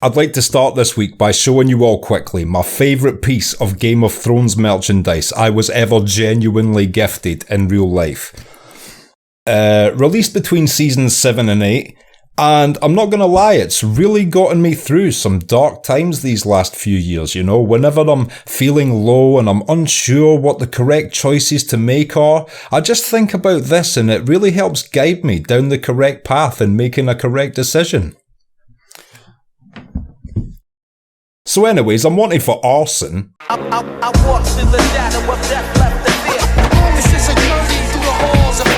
I'd like to start this week by showing you all quickly my favourite piece of Game of Thrones merchandise I was ever genuinely gifted in real life. Released between seasons 7 and 8, and I'm not going to lie, it's really gotten me through some dark times these last few years, you know. Whenever I'm feeling low and I'm unsure what the correct choices to make are, I just think about this and it really helps guide me down the correct path and making a correct decision. So anyways, I'm wanted for arson. I walked in the shadow of death, left the fear. This is a journey through the halls of hell.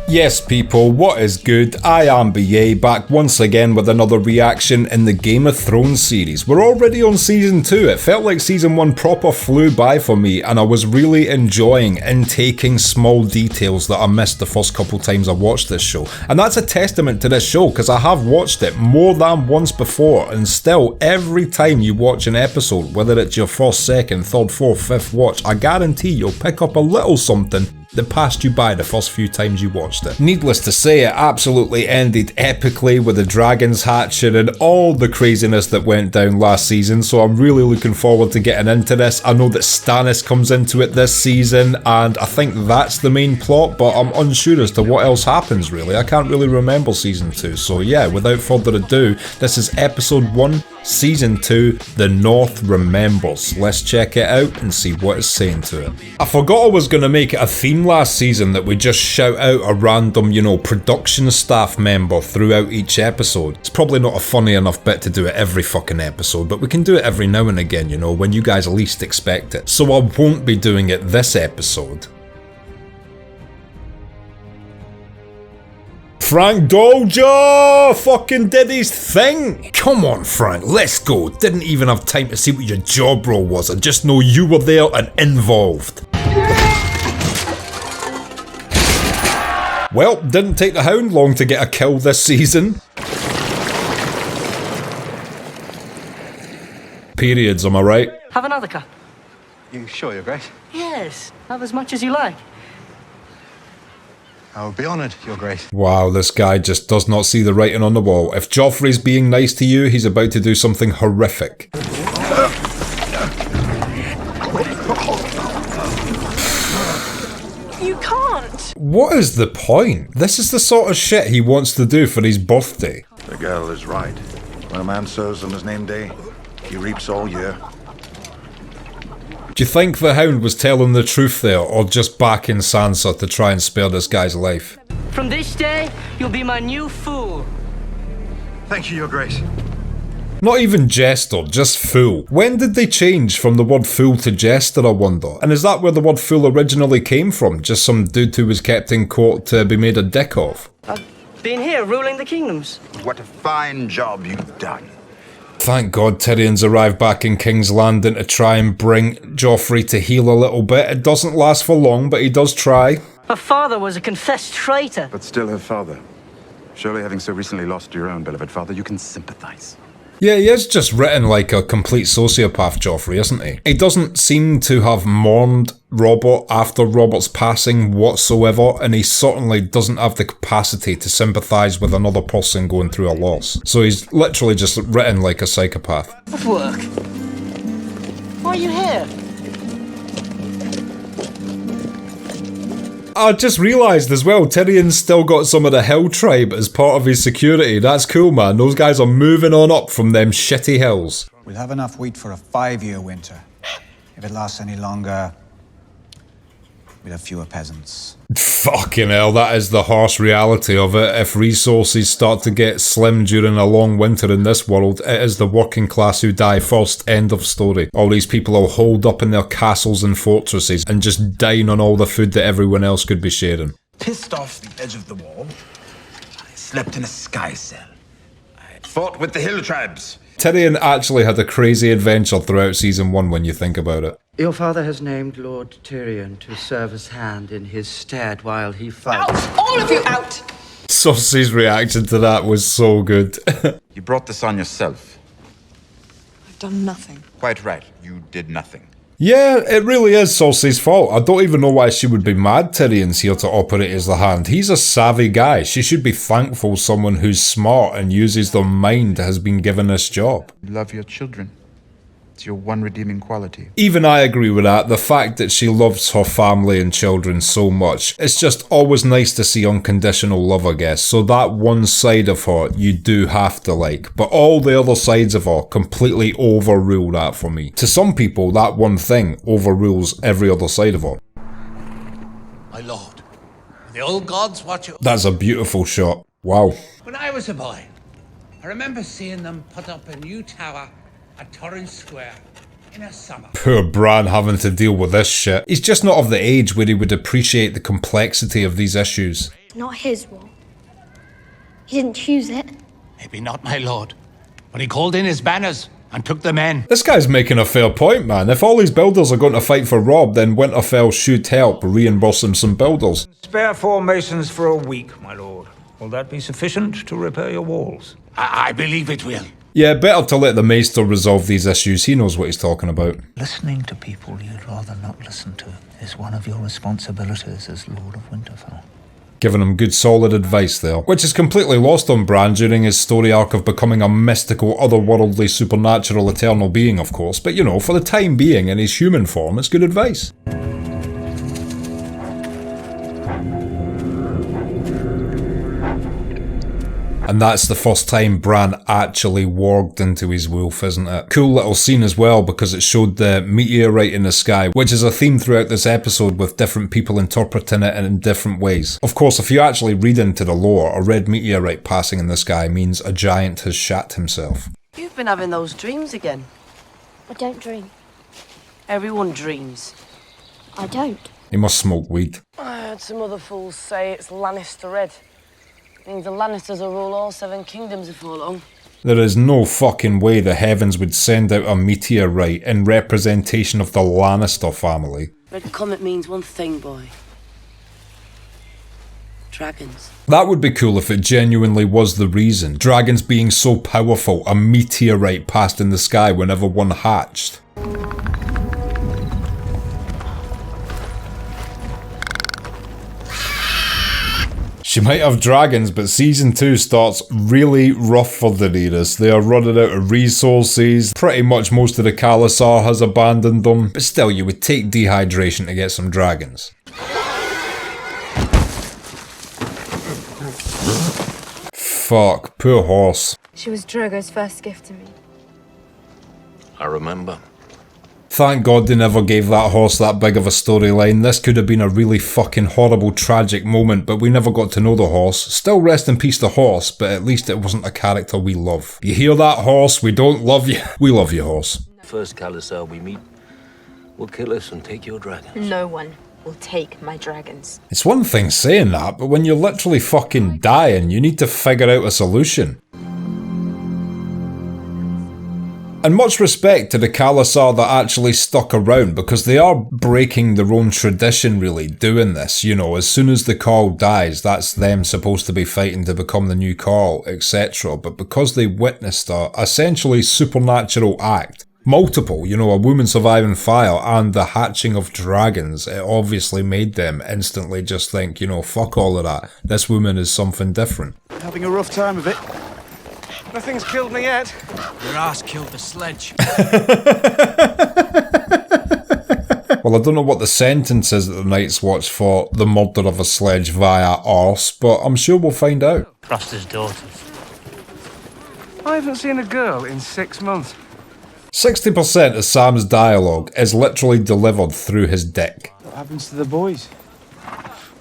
Yes people, what is good? I am BA, back once again with another reaction in the Game of Thrones series. We're already on season 2, it felt like season 1 proper flew by for me and I was really enjoying intaking small details that I missed the first couple times I watched this show. And that's a testament to this show because I have watched it more than once before and still every time you watch an episode, whether it's your first, second, third, fourth, fifth watch, I guarantee you'll pick up a little something that passed you by the first few times you watched it. Needless to say, it absolutely ended epically with the dragons hatching and all the craziness that went down last season, so I'm really looking forward to getting into this. I know that Stannis comes into it this season, and I think that's the main plot, but I'm unsure as to what else happens really. I can't really remember season 2, so yeah, without further ado, this is episode 1, season 2, The North Remembers. Let's check it out and see what it's saying to it. I forgot I was going to make it a theme last season that we just shout out a random, you know, production staff member throughout each episode. It's probably not a funny enough bit to do it every fucking episode, but we can do it every now and again, you know, when you guys least expect it. So I won't be doing it this episode. Frank Doja fucking did his thing. Come on, Frank, let's go. Didn't even have time to see what your job role was. I just know you were there and involved. Well, didn't take the Hound long to get a kill this season. Periods, am I right? Have another cup. You sure, Your Grace? Yes, have as much as you like. I will be honoured, Your Grace. Wow, this guy just does not see the writing on the wall. If Joffrey's being nice to you, he's about to do something horrific. You can't! What is the point? This is the sort of shit he wants to do for his birthday. The girl is right. When a man sows on his name day, he reaps all year. Do you think the Hound was telling the truth there, or just backing Sansa to try and spare this guy's life? From this day, you'll be my new fool. Thank you, Your Grace. Not even jester, just fool. When did they change from the word fool to jester, I wonder? And is that where the word fool originally came from? Just some dude who was kept in court to be made a dick of? I've been here ruling the kingdoms. What a fine job you've done. Thank God Tyrion's arrived back in King's Landing to try and bring Joffrey to heal a little bit. It doesn't last for long, but he does try. Her father was a confessed traitor. But still her father. Surely having so recently lost your own beloved father, you can sympathize. Yeah, he is just written like a complete sociopath, Joffrey, isn't he? He doesn't seem to have mourned Robert after Robert's passing whatsoever, and he certainly doesn't have the capacity to sympathise with another person going through a loss. So he's literally just written like a psychopath. At work. Why are you here? I just realised as well, Tyrion's still got some of the Hill tribe as part of his security. That's cool, man. Those guys are moving on up from them shitty hills. We'll have enough wheat for a 5-year winter. If it lasts any longer, we'll have fewer peasants. Fucking hell, that is the harsh reality of it. If resources start to get slim during a long winter in this world, it is the working class who die first. End of story. All these people will hold up in their castles and fortresses and just dine on all the food that everyone else could be sharing. Pissed off the edge of the wall. I slept in a sky cell. I fought with the hill tribes. Tyrion actually had a crazy adventure throughout season 1 when you think about it. Your father has named Lord Tyrion to serve as hand in his stead while he fights. Out! All of you out! Cersei's reaction to that was so good. You brought this on yourself. I've done nothing. Quite right, you did nothing. Yeah, it really is Cersei's fault. I don't even know why she would be mad Tyrion's here to operate as the Hand. He's a savvy guy. She should be thankful someone who's smart and uses their mind has been given this job. Love your children. It's your one redeeming quality. Even I agree with that. The fact that she loves her family and children so much. It's just always nice to see unconditional love, I guess. So that one side of her you do have to like. But all the other sides of her completely overrule that for me. To some people, that one thing overrules every other side of her. My lord, the old gods watch you. That's a beautiful shot. Wow. When I was a boy, I remember seeing them put up a new tower at Torrance Square in a summer. Poor Bran having to deal with this shit. He's just not of the age where he would appreciate the complexity of these issues. Not his wall. He didn't choose it. Maybe not, my lord, but he called in his banners and took the men. This guy's making a fair point, man. If all these builders are going to fight for Robb, then Winterfell should help reimburse him some builders. Spare 4 masons for a week, my lord. Will that be sufficient to repair your walls? I believe it will. Yeah, better to let the Maester resolve these issues. He knows what he's talking about. Listening to people you'd rather not listen to is one of your responsibilities as Lord of Winterfell. Giving him good solid advice there, which is completely lost on Bran during his story arc of becoming a mystical, otherworldly, supernatural, eternal being, of course. But you know, for the time being, in his human form, it's good advice. And that's the first time Bran actually warged into his wolf, isn't it? Cool little scene as well, because it showed the meteorite in the sky, which is a theme throughout this episode with different people interpreting it in different ways. Of course, if you actually read into the lore, a red meteorite passing in the sky means a giant has shat himself. You've been having those dreams again. I don't dream. Everyone dreams. I don't. He must smoke weed. I heard some other fools say it's Lannister red. Means the Lannisters will rule all 7 kingdoms before long. There is no fucking way the heavens would send out a meteorite in representation of the Lannister family. Red comet means one thing, boy. Dragons. That would be cool if it genuinely was the reason. Dragons being so powerful, a meteorite passed in the sky whenever one hatched. She might have dragons, but Season 2 starts really rough for Daenerys. They are running out of resources. Pretty much most of the Khalasar has abandoned them. But still, you would take dehydration to get some dragons. Fuck, poor horse. She was Drogo's first gift to me. I remember. Thank God they never gave that horse that big of a storyline. This could have been a really fucking horrible, tragic moment, but we never got to know the horse. Still rest in peace the horse, but at least it wasn't a character we love. You hear that, horse? We don't love you. We love you, horse. First Khalasar we meet will kill us and take your dragons. No one will take my dragons. It's one thing saying that, but when you're literally fucking dying, you need to figure out a solution. And much respect to the Khalasar that actually stuck around, because they are breaking their own tradition really, doing this. You know, as soon as the Khal dies, that's them supposed to be fighting to become the new Khal, etc. But because they witnessed a essentially supernatural act, multiple, you know, a woman surviving fire and the hatching of dragons, it obviously made them instantly just think, you know, fuck all of that. This woman is something different. Having a rough time of it. Nothing's killed me yet. Your ass killed the sledge. Well, I don't know what the sentence is at the Night's Watch for the murder of a sledge via arse, but I'm sure we'll find out. Froster's daughters. I haven't seen a girl in 6 months. 60% of Sam's dialogue is literally delivered through his dick. What happens to the boys?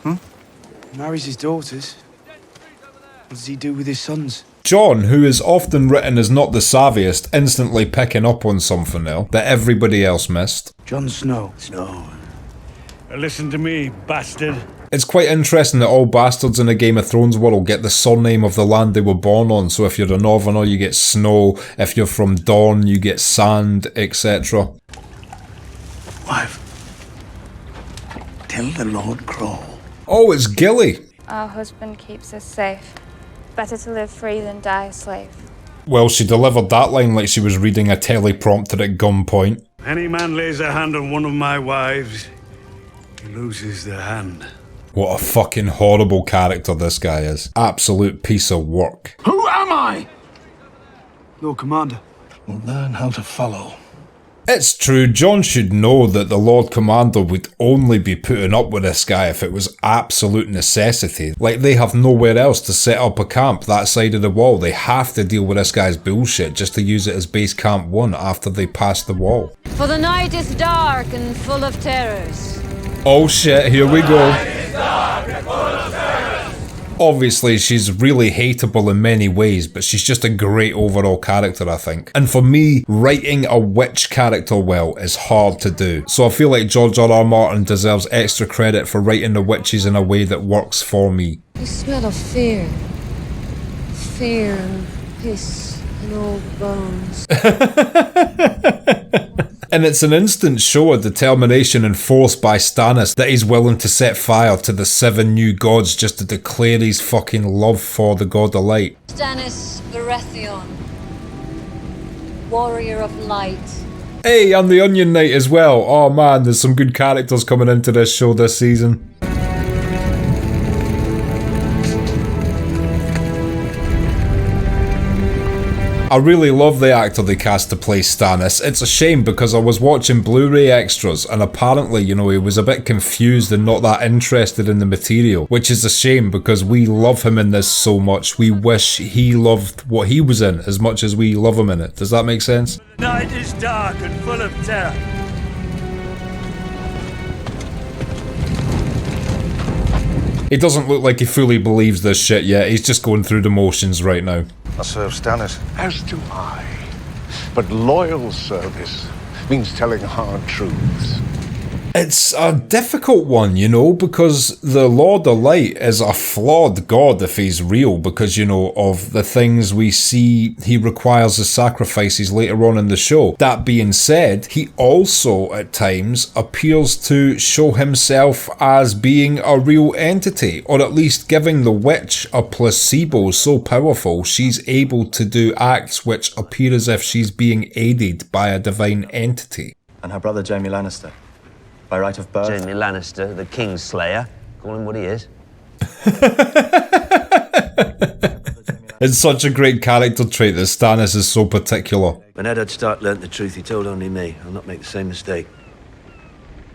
He marries his daughters. What does he do with his sons? Jon, who is often written as not the savviest, instantly picking up on something now that everybody else missed. Jon Snow. Listen to me, bastard. It's quite interesting that all bastards in the Game of Thrones world get the surname of the land they were born on. So if you're a Northerner, you get Snow. If you're from Dorne, you get Sand, etc. Wife, tell the Lord Crawl. Oh, it's Gilly. Our husband keeps us safe. Better to live free than die a slave. Well, she delivered that line like she was reading a teleprompter at gunpoint. Any man lays a hand on one of my wives, he loses their hand. What a fucking horrible character this guy is. Absolute piece of work. Who am I? Lord Commander. We'll learn how to follow. It's true, Jon should know that the Lord Commander would only be putting up with this guy if it was absolute necessity. Like, they have nowhere else to set up a camp that side of the wall. They have to deal with this guy's bullshit just to use it as base camp 1 after they pass the wall. For the night is dark and full of terrors. Oh shit, here we go. Obviously, she's really hateable in many ways, but she's just a great overall character, I think. And for me, writing a witch character well is hard to do. So I feel like George R.R. Martin deserves extra credit for writing the witches in a way that works for me. You smell of fear. Fear and piss and old bones. And it's an instant show of determination enforced by Stannis that he's willing to set fire to the 7 new gods just to declare his fucking love for the god of light. Stannis Baratheon, warrior of light. Hey, and the Onion Knight as well. Oh man, there's some good characters coming into this show this season. I really love the actor they cast to play Stannis. It's a shame because I was watching Blu-ray extras and apparently, you know, he was a bit confused and not that interested in the material, which is a shame because we love him in this so much. We wish he loved what he was in as much as we love him in it. Does that make sense? Night is dark and full of terror. He doesn't look like he fully believes this shit yet. He's just going through the motions right now. I serve Stannis. As do I. But loyal service means telling hard truths. It's a difficult one, you know, because the Lord of Light is a flawed god if he's real, because, you know, of the things we see he requires as sacrifices later on in the show. That being said, he also, at times, appears to show himself as being a real entity, or at least giving the witch a placebo so powerful she's able to do acts which appear as if she's being aided by a divine entity. And her brother Jaime Lannister. By right of birth. Jaime Lannister, the Kingslayer. Call him what he is. It's such a great character trait that Stannis is so particular. When Eddard Stark learnt the truth, he told only me. I'll not make the same mistake.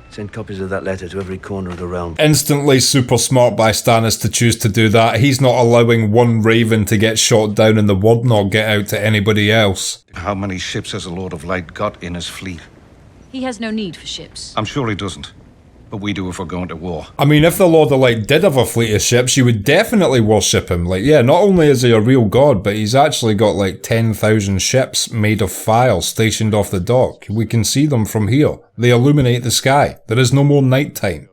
Send copies of that letter to every corner of the realm. Instantly super smart by Stannis to choose to do that. He's not allowing one raven to get shot down and the word not get out to anybody else. How many ships has the Lord of Light got in his fleet? He has no need for ships. I'm sure he doesn't. But we do if we're going to war. I mean, if the Lord of Light did have a fleet of ships, you would definitely worship him. Like, yeah, not only is he a real god, but he's actually got like 10,000 ships made of fire stationed off the dock. We can see them from here. They illuminate the sky. There is no more nighttime.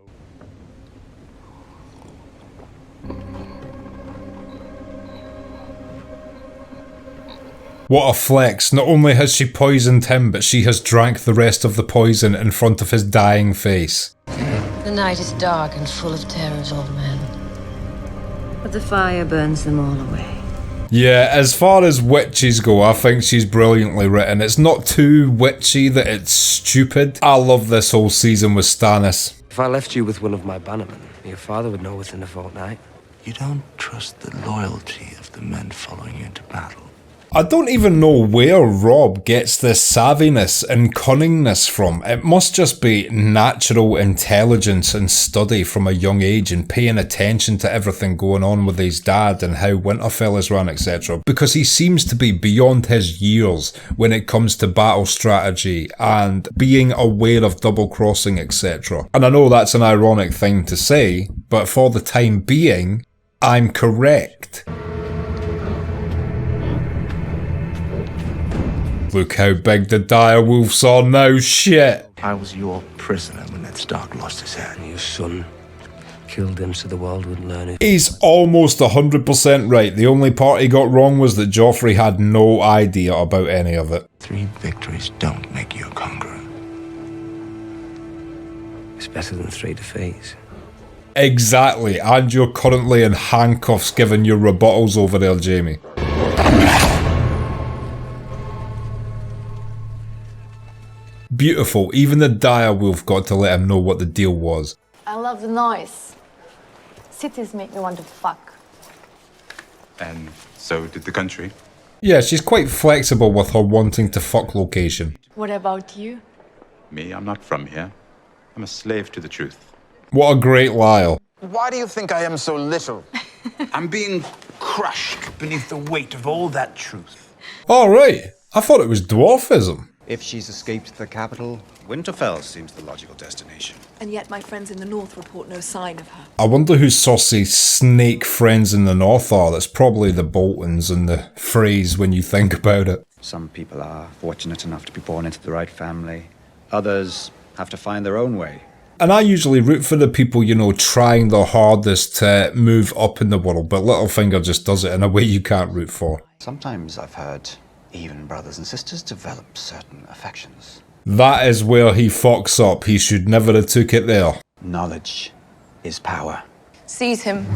What a flex. Not only has she poisoned him, but she has drank the rest of the poison in front of his dying face. The night is dark and full of terrors, old man. But the fire burns them all away. Yeah, as far as witches go, I think she's brilliantly written. It's not too witchy that it's stupid. I love this whole season with Stannis. If I left you with one of my bannermen, your father would know within a fortnight. You don't trust the loyalty of the men following you into battle. I don't even know where Robb gets this savviness and cunningness from. It must just be natural intelligence and study from a young age and paying attention to everything going on with his dad and how Winterfell is run, etc. Because he seems to be beyond his years when it comes to battle strategy and being aware of double crossing, etc. And I know that's an ironic thing to say, but for the time being, I'm correct. Look how big the dire wolves are now, shit! I was your prisoner when Ned Stark lost his head. Your son killed him so the world would learn it. He's almost 100% right. The only part he got wrong was that Joffrey had no idea about any of it. 3 victories don't make you a conqueror. It's better than 3 defeats. Exactly, and you're currently in handcuffs giving your rebuttals over there, Jamie. Beautiful, even the dire wolf got to let him know what the deal was. I love the noise. Cities make me want to fuck. And so did the country. Yeah, she's quite flexible with her wanting to fuck location. What about you? Me, I'm not from here. I'm a slave to the truth. What a great liar. Why do you think I am so little? I'm being crushed beneath the weight of all that truth. Alright, I thought it was dwarfism. If she's escaped the capital, Winterfell seems the logical destination. And yet my friends in the north report no sign of her. I wonder who Cersei's snake friends in the north are. That's probably the Boltons in the phrase when you think about it. Some people are fortunate enough to be born into the right family. Others have to find their own way. And I usually root for the people, you know, trying their hardest to move up in the world, but Littlefinger just does it in a way you can't root for. Sometimes I've heard even brothers and sisters develop certain affections. That is where he fucks up. He should never have took it there. Knowledge is power. Seize him.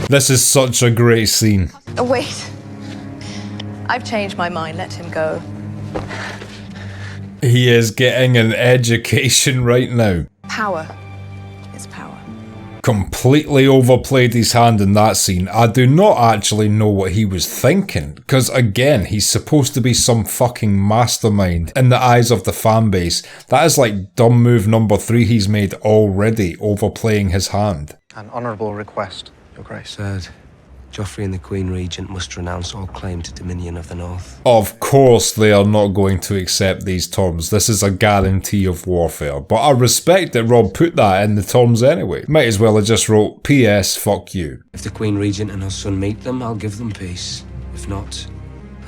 This is such a great scene. Oh, wait. I've changed my mind. Let him go. He is getting an education right now. Power is power. Completely overplayed his hand in that scene. I do not actually know what he was thinking, because again, he's supposed to be some fucking mastermind in the eyes of the fan base. That is like dumb move number 3 he's made already, overplaying his hand. An honourable request, Your Grace. Third, Joffrey and the Queen Regent must renounce all claim to dominion of the North. Of course they are not going to accept these terms. This is a guarantee of warfare. But I respect that Rob put that in the terms anyway. Might as well have just wrote, P.S. fuck you. If the Queen Regent and her son meet them, I'll give them peace. If not,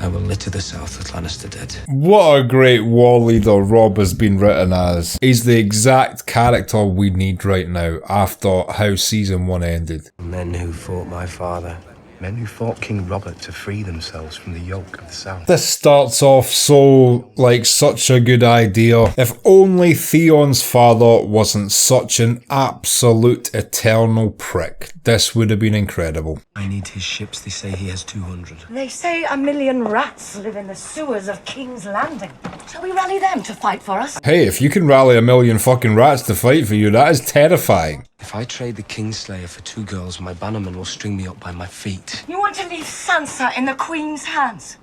I will litter the south with Lannister dead. What a great war leader Rob has been written as. He's the exact character we need right now after how season 1 ended. Men who fought my father. Men who fought King Robert to free themselves from the yoke of the South. This starts off so, like, such a good idea. If only Theon's father wasn't such an absolute eternal prick. This would have been incredible. I need his ships. They say he has 200. They say 1,000,000 rats live in the sewers of King's Landing. Shall we rally them to fight for us? Hey, if you can rally 1,000,000 fucking rats to fight for you, that is terrifying. If I trade the Kingslayer for 2 girls, my bannermen will string me up by my feet. You want to leave Sansa in the Queen's hands?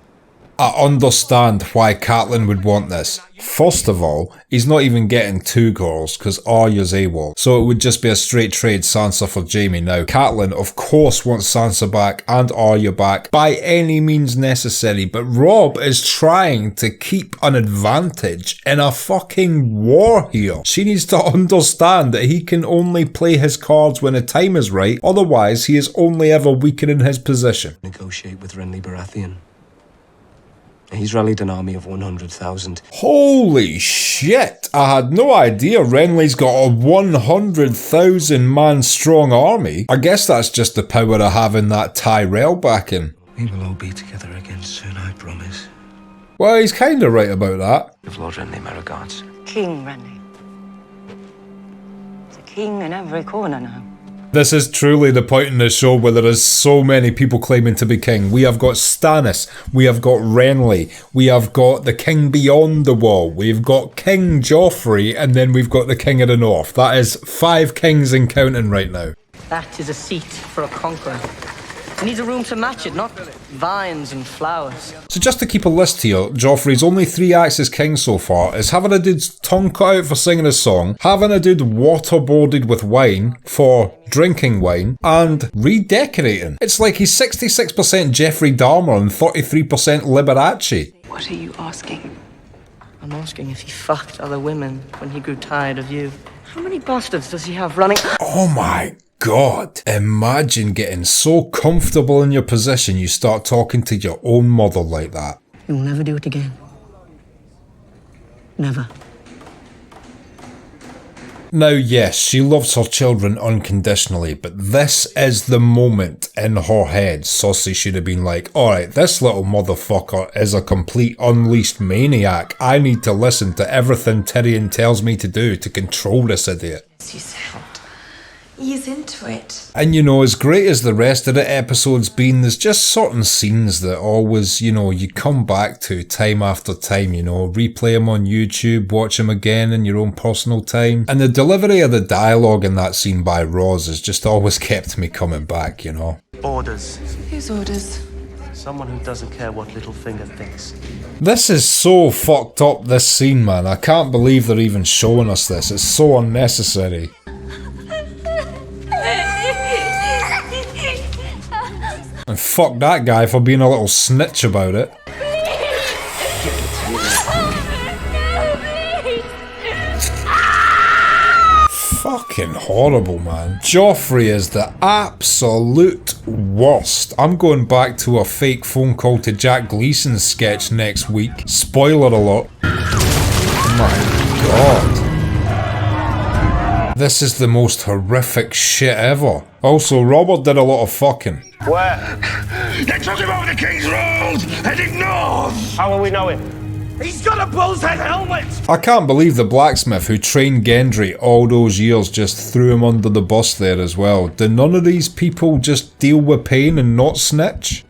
I understand why Catelyn would want this. First of all, he's not even getting 2 girls because Arya's AWOL, so it would just be a straight trade Sansa for Jaime. Now, Catelyn of course wants Sansa back and Arya back by any means necessary, but Rob is trying to keep an advantage in a fucking war here. She needs to understand that he can only play his cards when the time is right, otherwise he is only ever weakening his position. Negotiate with Renly Baratheon. He's rallied an army of 100,000. Holy shit! I had no idea Renly's got a 100,000 man strong army. I guess that's just the power of having that Tyrell backing. We will all be together again soon, I promise. Well, he's kinda right about that. Give Lord Renly my regards. King Renly. There's a king in every corner now. This is truly the point in the show where there is so many people claiming to be king. We have got Stannis, we have got Renly, we have got the king beyond the wall, we've got King Joffrey, and then we've got the king of the north. That is 5 kings and counting right now. That is a seat for a conqueror. It needs a room to match it, not vines and flowers. So just to keep a list here, Joffrey's only 3 acts as king so far is having a dude's tongue cut out for singing a song, having a dude waterboarded with wine for drinking wine, and redecorating. It's like he's 66% Jeffrey Dahmer and 33% Liberace. What are you asking? I'm asking if he fucked other women when he grew tired of you. How many bastards does he have running? Oh my God, imagine getting so comfortable in your position you start talking to your own mother like that. You'll never do it again. Never. Now yes, she loves her children unconditionally, but this is the moment in her head Cersei should have been like, alright, this little motherfucker is a complete unleashed maniac. I need to listen to everything Tyrion tells me to do to control this idiot. You sound ease into it. And you know, as great as the rest of the episode's been, there's just certain scenes that always, you know, you come back to time after time, you know, replay them on YouTube, watch them again in your own personal time. And the delivery of the dialogue in that scene by Roz has just always kept me coming back, you know. Orders. Whose orders? Someone who doesn't care what Littlefinger thinks. This is so fucked up, this scene, man. I can't believe they're even showing us this. It's so unnecessary. And fuck that guy for being a little snitch about it. Fucking horrible, man. Joffrey is the absolute worst. I'm going back to a fake phone call to Jack Gleeson's sketch next week. Spoiler alert. My god. This is the most horrific shit ever. Also, Robert did a lot of fucking. Where? They took him over the King's Road, heading north! How will we know him? He's got a bull's head helmet! I can't believe the blacksmith who trained Gendry all those years just threw him under the bus there as well. Do none of these people just deal with pain and not snitch?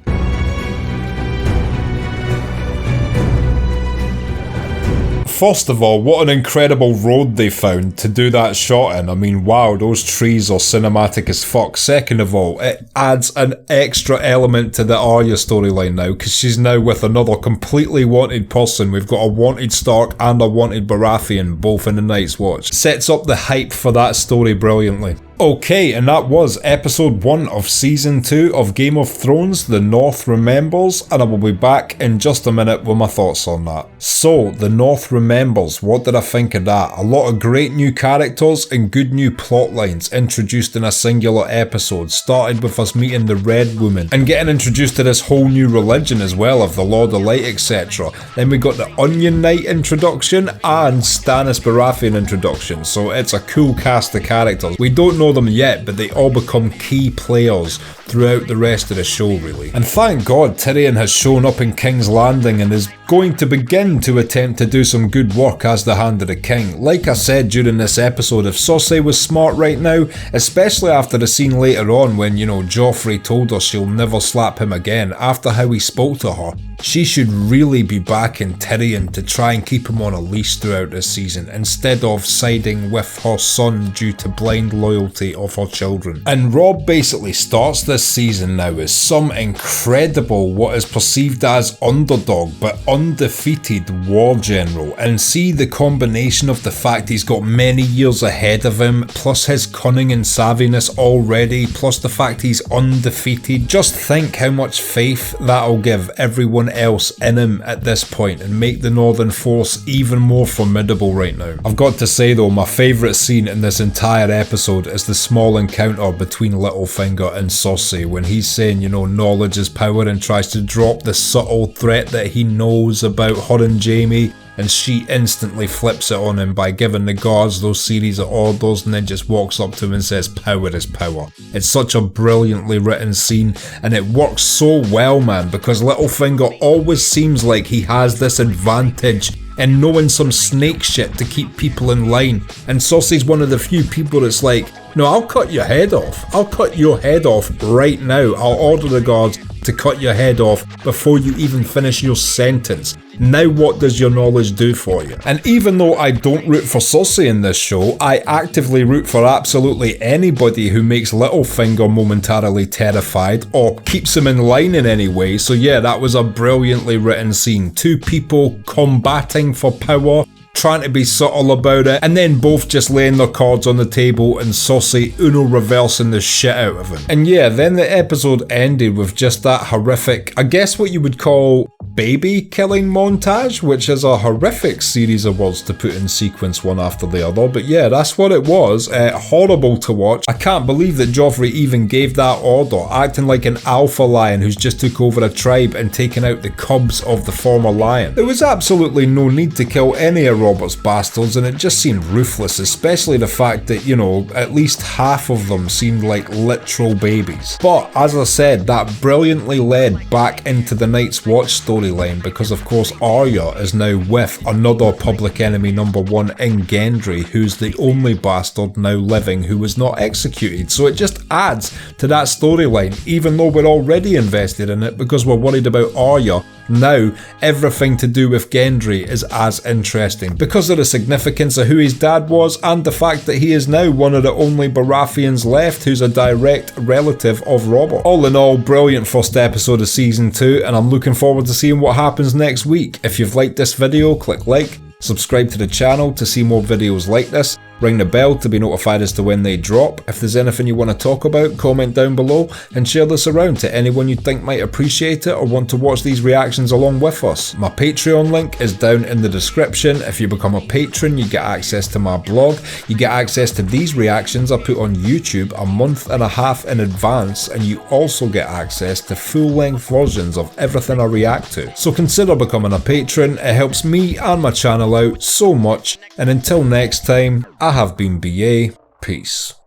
First of all, what an incredible road they found to do that shot in. I mean, wow, those trees are cinematic as fuck. Second of all, it adds an extra element to the Arya storyline now, because she's now with another completely wanted person. We've got a wanted Stark and a wanted Baratheon, both in the Night's Watch. Sets up the hype for that story brilliantly. Okay, and that was episode 1 of season 2 of Game of Thrones, The North Remembers, and I will be back in just a minute with my thoughts on that. So, The North Remembers, what did I think of that? A lot of great new characters and good new plot lines introduced in a singular episode. Started with us meeting the Red Woman and getting introduced to this whole new religion as well of the Lord of Light, etc. Then we got the Onion Knight introduction and Stannis Baratheon introduction, so it's a cool cast of characters. We don't know them yet, but they all become key players throughout the rest of the show, really. And thank God Tyrion has shown up in King's Landing and is going to begin to attempt to do some good work as the Hand of the King. Like I said during this episode, if Cersei was smart right now, especially after the scene later on when, you know, Joffrey told her she'll never slap him again, after how he spoke to her, she should really be backing Tyrion to try and keep him on a leash throughout this season, instead of siding with her son due to blind loyalty of her children. And Robb basically starts this season now as some incredible, what is perceived as underdog but undefeated war general, and see the combination of the fact he's got many years ahead of him, plus his cunning and savviness already, plus the fact he's undefeated. Just think how much faith that'll give everyone else in him at this point and make the Northern Force even more formidable right now. I've got to say though, my favourite scene in this entire episode is the small encounter between Littlefinger and Cersei when he's saying, you know, knowledge is power, and tries to drop the subtle threat that he knows about her and Jaime, and she instantly flips it on him by giving the guards those series of orders and then just walks up to him and says power is power. It's such a brilliantly written scene and it works so well, man, because Littlefinger always seems like he has this advantage in knowing some snake shit to keep people in line, and Cersei's one of the few people that's like, no, I'll cut your head off. I'll cut your head off right now. I'll order the guards to cut your head off before you even finish your sentence. Now what does your knowledge do for you? And even though I don't root for Cersei in this show, I actively root for absolutely anybody who makes Littlefinger momentarily terrified or keeps him in line in any way. So yeah, that was a brilliantly written scene. Two people combating for power, trying to be subtle about it, and then both just laying their cards on the table and Cersei Uno reversing the shit out of him. And yeah, then the episode ended with just that horrific, I guess what you would call baby killing montage, which is a horrific series of words to put in sequence one after the other, but yeah, that's what it was. Horrible to watch. I can't believe that Joffrey even gave that order, acting like an alpha lion who's just took over a tribe and taken out the cubs of the former lion. There was absolutely no need to kill any of Robert's bastards, and it just seemed ruthless, especially the fact that, you know, at least half of them seemed like literal babies. But as I said, that brilliantly led back into the Night's Watch story storyline because of course Arya is now with another public enemy #1 in Gendry, who's the only bastard now living who was not executed. So it just adds to that storyline, even though we're already invested in it because we're worried about Arya. Now, everything to do with Gendry is as interesting because of the significance of who his dad was and the fact that he is now one of the only Baratheons left who's a direct relative of Robert. All in all, brilliant first episode of season 2, and I'm looking forward to seeing what happens next week. If you've liked this video, click like, subscribe to the channel to see more videos like this, ring the bell to be notified as to when they drop. If there's anything you want to talk about, comment down below and share this around to anyone you think might appreciate it or want to watch these reactions along with us. My Patreon link is down in the description. If you become a patron, you get access to my blog, you get access to these reactions I put on YouTube a month and a half in advance, and you also get access to full-length versions of everything I react to. So consider becoming a patron, it helps me and my channel out so much, and until next time, I have been BA, peace.